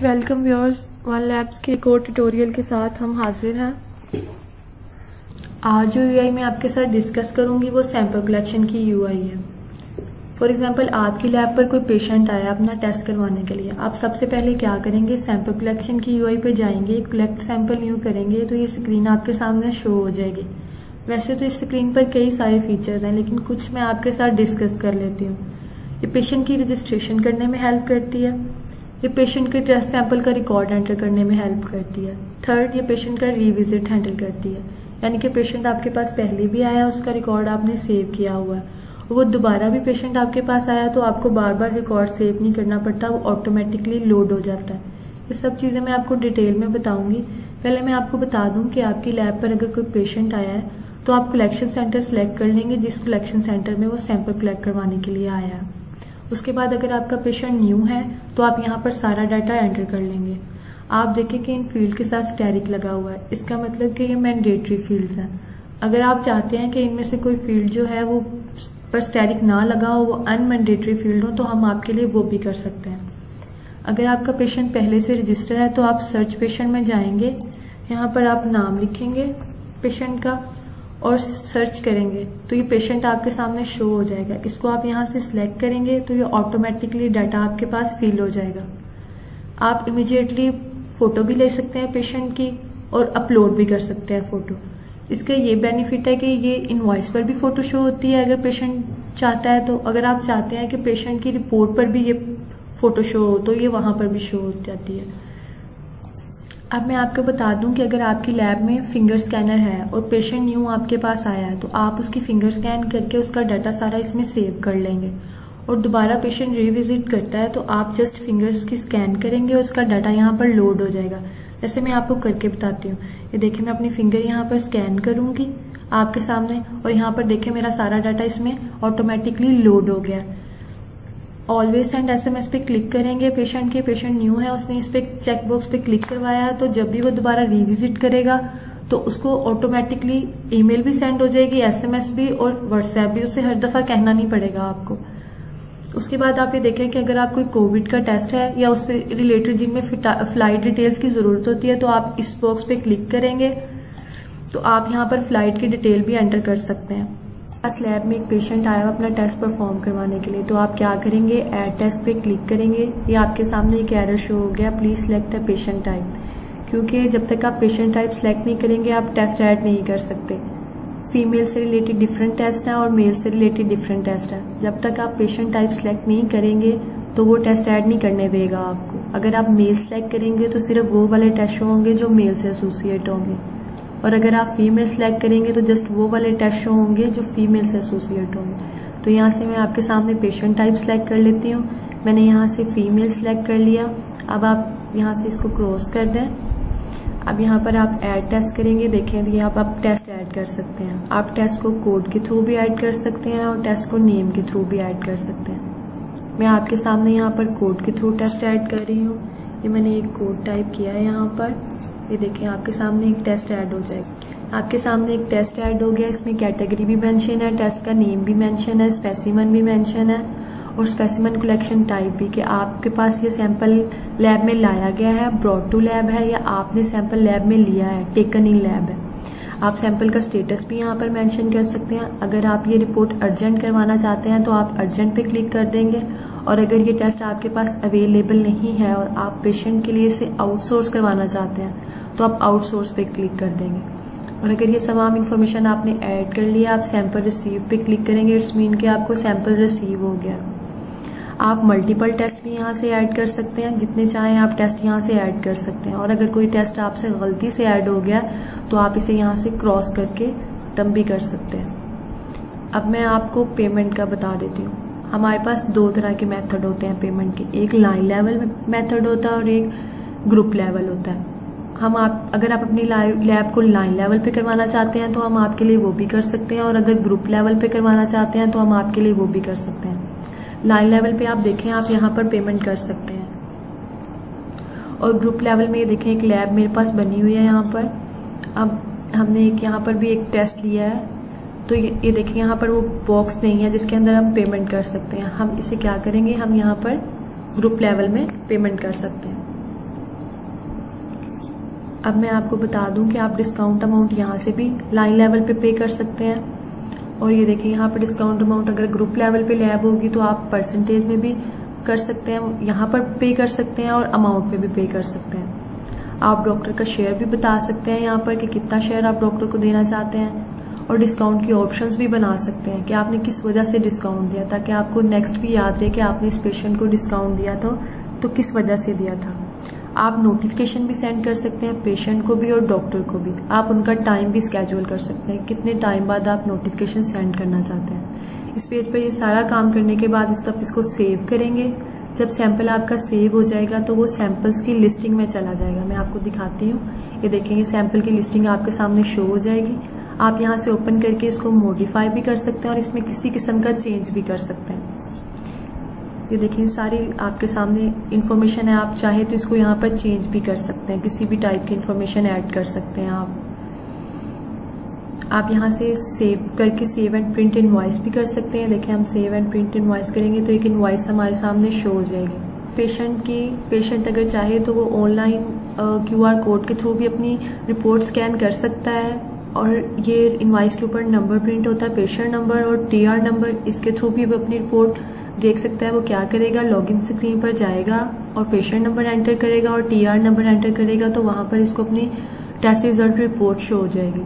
Welcome viewers, one labs के एक और ट्यूटोरियल के साथ हम हाजिर हैं। आज जो यूआई मैं आपके साथ डिस्कस करूंगी वो सैंपल कलेक्शन की यूआई है। फॉर एग्जांपल आपकी लैब पर कोई पेशेंट आया अपना टेस्ट करवाने के लिए, आप सबसे पहले क्या करेंगे, सैंपल कलेक्शन की यूआई पे जाएंगे, कलेक्ट सैंपल न्यू करेंगे तो ये स्क्रीन आपके सामने शो हो जाएगी। वैसे तो इस स्क्रीन पर कई सारे फीचर्स हैं, लेकिन कुछ मैं आपके साथ डिस्कस कर लेती हूँ। ये पेशेंट की रजिस्ट्रेशन करने में हेल्प करती है। ये पेशेंट के टेस्ट सैंपल का रिकॉर्ड एंटर करने में हेल्प करती है। थर्ड, ये पेशेंट का रीविजिट हैंडल करती है, यानी कि पेशेंट आपके पास पहले भी आया, उसका रिकॉर्ड आपने सेव किया हुआ है, वो दोबारा भी पेशेंट आपके पास आया तो आपको बार बार रिकॉर्ड सेव नहीं करना पड़ता, वो ऑटोमेटिकली लोड हो जाता है। ये सब चीज़ें मैं आपको डिटेल में बताऊंगी। पहले मैं आपको बता दूं कि आपकी लैब पर अगर कोई पेशेंट आया है तो आप कलेक्शन सेंटर सेलेक्ट कर लेंगे जिस कलेक्शन सेंटर में वो सैंपल कलेक्ट करवाने के लिए आया है। उसके बाद अगर आपका पेशेंट न्यू है तो आप यहाँ पर सारा डाटा एंटर कर लेंगे। आप देखें कि इन फील्ड के साथ स्टैरिक लगा हुआ है, इसका मतलब कि ये मैंडेटरी फील्ड्स हैं। अगर आप चाहते हैं कि इनमें से कोई फील्ड जो है वो पर स्टैरिक ना लगा हो, वो अनमैंडेटरी फील्ड हो, तो हम आपके लिए वो भी कर सकते हैं। अगर आपका पेशेंट पहले से रजिस्टर है तो आप सर्च पेशेंट में जाएंगे, यहाँ पर आप नाम लिखेंगे पेशेंट का और सर्च करेंगे तो ये पेशेंट आपके सामने शो हो जाएगा। इसको आप यहाँ से सिलेक्ट करेंगे तो ये ऑटोमेटिकली डाटा आपके पास फिल हो जाएगा। आप इमीडिएटली फोटो भी ले सकते हैं पेशेंट की और अपलोड भी कर सकते हैं फोटो। इसका ये बेनिफिट है कि ये इनवॉइस पर भी फोटो शो होती है अगर पेशेंट चाहता है तो। अगर आप चाहते हैं कि पेशेंट की रिपोर्ट पर भी ये फोटो शो हो तो ये वहां पर भी शो हो जाती है। अब मैं आपको बता दूं कि अगर आपकी लैब में फिंगर स्कैनर है और पेशेंट न्यू आपके पास आया है तो आप उसकी फिंगर स्कैन करके उसका डाटा सारा इसमें सेव कर लेंगे और दोबारा पेशेंट रिविजिट करता है तो आप जस्ट फिंगर्स की स्कैन करेंगे और उसका डाटा यहाँ पर लोड हो जाएगा। जैसे मैं आपको करके बताती हूँ। ये देखिए, मैं अपनी फिंगर यहाँ पर स्कैन करूंगी आपके सामने और यहाँ पर देखिए मेरा सारा डाटा इसमें ऑटोमेटिकली लोड हो गया। ऑलवेज सेंड एसएमएस पे क्लिक करेंगे पेशेंट के, पेशेंट न्यू है, उसने इस पे चेक बॉक्स पे क्लिक करवाया है तो जब भी वो दोबारा रिविजिट करेगा तो उसको ऑटोमेटिकली ईमेल भी सेंड हो जाएगी, एसएमएस भी और व्हाट्सएप भी, उससे हर दफा कहना नहीं पड़ेगा आपको। उसके बाद आप ये देखें कि अगर आप कोई कोविड का टेस्ट है या उससे रिलेटेड जिनमें फ्लाइट डिटेल्स की जरूरत होती है तो आप इस बॉक्स पे क्लिक करेंगे तो आप यहाँ पर फ्लाइट की डिटेल भी एंटर कर सकते हैं। इस लैब में एक पेशेंट आया अपना टेस्ट परफॉर्म करवाने के लिए तो आप क्या करेंगे, ऐड टेस्ट पे क्लिक करेंगे। ये आपके सामने एक एरर शो हो गया, please select a patient type, क्योंकि जब तक आप पेशेंट टाइप सिलेक्ट नहीं करेंगे आप टेस्ट ऐड नहीं कर सकते। फीमेल से रिलेटेड डिफरेंट टेस्ट है और मेल से रिलेटेड डिफरेंट टेस्ट है। जब तक आप पेशेंट टाइप सिलेक्ट नहीं करेंगे तो वो टेस्ट ऐड नहीं करने देगा आपको। अगर आप मेल सिलेक्ट करेंगे तो सिर्फ वो वाले टेस्ट होंगे जो मेल से एसोसिएट होंगे और अगर आप फीमेल सिलेक्ट करेंगे तो जस्ट वो वाले टेस्ट शो होंगे जो फीमेल से एसोसिएट होंगे। तो यहाँ से मैं आपके सामने पेशेंट टाइप सिलेक्ट कर लेती हूँ। मैंने यहाँ से फीमेल सिलेक्ट कर लिया। अब आप यहाँ से इसको क्रॉस कर दें। अब यहाँ पर आप ऐड टेस्ट करेंगे, देखें यहाँ पर आप टेस्ट ऐड कर सकते हैं। आप टेस्ट को कोड के थ्रू भी ऐड कर सकते हैं और टेस्ट को नेम के थ्रू भी ऐड कर सकते हैं। मैं आपके सामने यहाँ पर कोड के थ्रू टेस्ट ऐड कर रही हूँ। ये मैंने एक कोड टाइप किया है यहाँ पर, ये देखें आपके सामने एक टेस्ट ऐड हो जाएगा। आपके सामने एक टेस्ट ऐड हो गया, इसमें कैटेगरी भी मेंशन है, टेस्ट का नेम भी मेंशन है, स्पेसिमन भी मेंशन है और स्पेसिमन कलेक्शन टाइप भी कि आपके पास ये सैंपल लैब में लाया गया है, ब्रॉट टू लैब है या आपने सैंपल लैब में लिया है, टेकन इन लैब है। आप सैंपल का स्टेटस भी यहाँ पर मेंशन कर सकते हैं। अगर आप ये रिपोर्ट अर्जेंट करवाना चाहते हैं तो आप अर्जेंट पे क्लिक कर देंगे और अगर ये टेस्ट आपके पास अवेलेबल नहीं है और आप पेशेंट के लिए इसे आउटसोर्स करवाना चाहते हैं तो आप आउटसोर्स पे क्लिक कर देंगे। और अगर ये तमाम इन्फॉर्मेशन आपने ऐड कर लिया, आप सैंपल रिसीव पे क्लिक करेंगे, इट्स मीन कि आपको सैंपल रिसीव हो गया। आप मल्टीपल टेस्ट भी यहाँ से ऐड कर सकते हैं, जितने चाहें आप टेस्ट यहाँ से ऐड कर सकते हैं। और अगर कोई टेस्ट आपसे गलती से ऐड हो गया तो आप इसे यहाँ से क्रॉस करके खत्म भी कर सकते हैं। अब मैं आपको पेमेंट का बता देती हूँ। हमारे पास दो तरह के मेथड होते हैं पेमेंट के, एक लाइन लेवल मेथड होता है और एक ग्रुप लेवल होता है। अगर आप अपनी लैब को लाइन लेवल पे करवाना चाहते हैं तो हम आपके लिए वो भी कर सकते हैं और अगर ग्रुप लेवल पे करवाना चाहते हैं तो हम आपके लिए वो भी कर सकते हैं। लाइन लेवल पे आप देखें, आप यहाँ पर पेमेंट कर सकते हैं और ग्रुप लेवल में ये देखें एक लैब मेरे पास बनी हुई है यहाँ पर। अब हमने एक यहाँ पर भी एक टेस्ट लिया है तो ये देखिए यहाँ पर वो बॉक्स नहीं है जिसके अंदर हम पेमेंट कर सकते हैं। हम इसे क्या करेंगे, हम यहाँ पर ग्रुप लेवल में पेमेंट कर सकते हैं। अब मैं आपको बता दूं कि आप डिस्काउंट अमाउंट यहाँ से भी लाइन लेवल पे कर सकते हैं। और ये देखिए यहाँ पर डिस्काउंट अमाउंट अगर ग्रुप लेवल पे लैब होगी तो आप परसेंटेज में भी कर सकते हैं, यहाँ पर पे कर सकते हैं और अमाउंट पे भी पे कर सकते हैं। आप डॉक्टर का शेयर भी बता सकते हैं यहाँ पर कि कितना शेयर आप डॉक्टर को देना चाहते हैं, और डिस्काउंट की ऑप्शंस भी बना सकते हैं कि आपने किस वजह से डिस्काउंट दिया, ताकि आपको नेक्स्ट भी याद रहे कि आपने इस पेशेंट को डिस्काउंट दिया था तो किस वजह से दिया था। आप नोटिफिकेशन भी सेंड कर सकते हैं पेशेंट को भी और डॉक्टर को भी। आप उनका टाइम भी स्केड्यूल कर सकते हैं, कितने टाइम बाद आप नोटिफिकेशन सेंड करना चाहते हैं। इस पेज पर ये सारा काम करने के बाद आप इसको सेव करेंगे। जब सैंपल आपका सेव हो जाएगा तो वो सैंपल्स की लिस्टिंग में चला जाएगा। मैं आपको दिखाती हूँ, ये देखेंगे सैंपल की लिस्टिंग आपके सामने शो हो जाएगी। आप यहाँ से ओपन करके इसको मॉडिफाई भी कर सकते हैं और इसमें किसी किस्म का चेंज भी कर सकते हैं। ये देखिए सारी आपके सामने इन्फॉर्मेशन है, आप चाहे तो इसको यहाँ पर चेंज भी कर सकते हैं, किसी भी टाइप की इन्फॉर्मेशन ऐड कर सकते हैं आप यहाँ से सेव करके सेव एंड प्रिंट इनवॉइस भी कर सकते हैं। देखिए हम सेव एंड प्रिंट इनवॉइस करेंगे तो एक इनवॉइस हमारे सामने शो हो जाएगी। पेशेंट अगर चाहे तो वो ऑनलाइन QR कोड के थ्रू भी अपनी रिपोर्ट स्कैन कर सकता है, और ये इनवॉइस के ऊपर नंबर प्रिंट होता है, पेशेंट नंबर और TR नंबर, इसके थ्रू भी वो अपनी रिपोर्ट देख सकता है। वो क्या करेगा, लॉगिन स्क्रीन पर जाएगा और पेशेंट नंबर एंटर करेगा और TR नंबर एंटर करेगा, तो वहां पर इसको अपनी टेस्ट रिजल्ट रिपोर्ट शो हो जाएगी।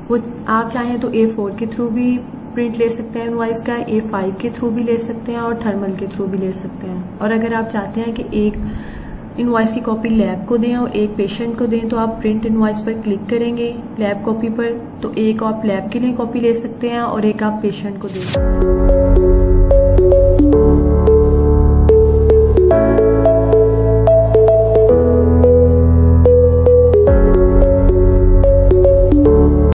वो आप चाहें तो A4 के थ्रू भी प्रिंट ले सकते हैं इनवॉइस का, A5 के थ्रू भी ले सकते हैं और थर्मल के थ्रू भी ले सकते हैं। और अगर आप चाहते हैं कि एक इनवॉइस की कॉपी लैब को दें और एक पेशेंट को दें, तो आप प्रिंट इनवॉइस पर क्लिक करेंगे लैब कॉपी पर, तो एक आप लैब के लिए कॉपी ले सकते हैं और एक आप पेशेंट को दे सकते हैं।